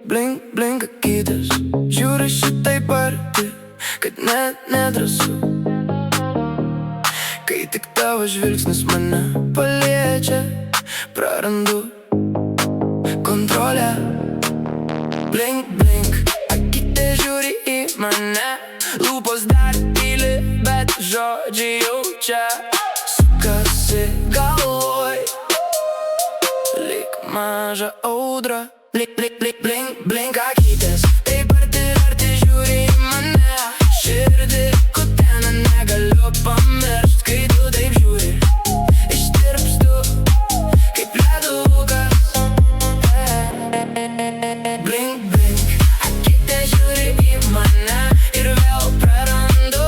blink, blink akytės, žiūri šitaip arti, kad net nedrąsu. Kai tik tavo žvilgsnis mane paliečia, prarandu kontrolę. Blink, blink, akytės žiūri į mane, lūpos dar tyli, bet žodžiai jau čia. Sukasi galvoj, lyg maža audra. Blink, blink, blink, blink, blink akytės, taip arti žiūri į mane. Širdį kutena, negaliu pamiršt, kai tu taip žiūri. Ištirpstu kaip ledukas. Blink, blink, akytės žiūri į mane ir vėl prarandu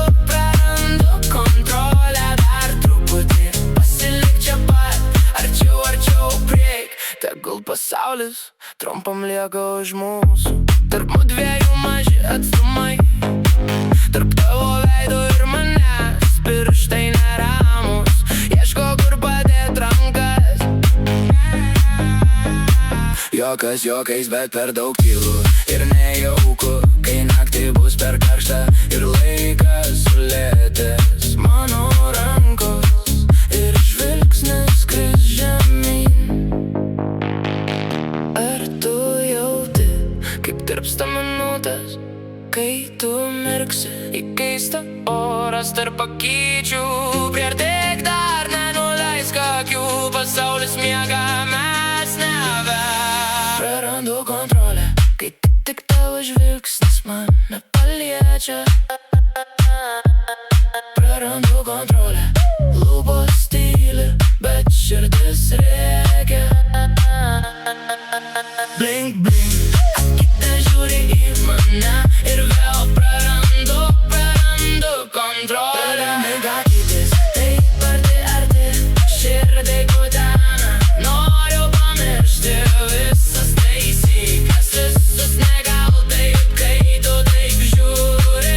kontrolę. Dar truputį pasilik čia pat, arčiau prieik. Tegul pasaulis trumpam lieka už mūsų. Tarp mudviejų maži atstumai, tarp tavo veido ir manęs. Pirštai neramus, ieško kur padėt rankas. Juokas juokais, bet per daug tylu ir nejauku, kai naktį bus per karšta ir laikas sulėtės. Mano rankos ir žvilgsnis kris žemyn. Ar tu jauti, kaip tirpsta minutės, kai tu mirksi į keistą oras tarp akyčių? Priartėk dar, nenuleisk akių, pasaulis miega, mes nebe. Prarandu kontrolę, kai tik tavo žvilgsnis mane paliečia. Prarandu kontrolę, lūpos tyli, bet širdis rėkia. Blink, blink, akytės žiūri į mane ir vėl prarandu kontrolę. Blink akytės, taip arti, širdį kutena. Noriu pamiršti visas taisykles, visus negal taip, kai tu taip žiūri.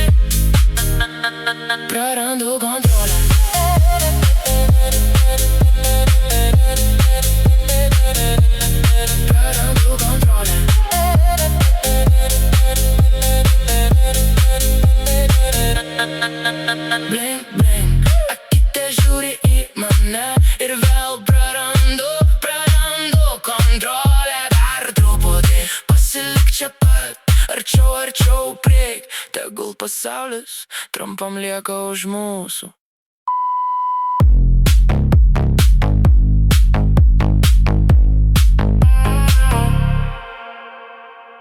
Prarandu kontrolę. Prarandu kontrolę. Blink, blink, akytės žiūri į mane ir vėl prarandu kontrolę. Dar truputį pasilik čia pat, arčiau prieik. Tegul pasaulis trumpam lieka už mūsų.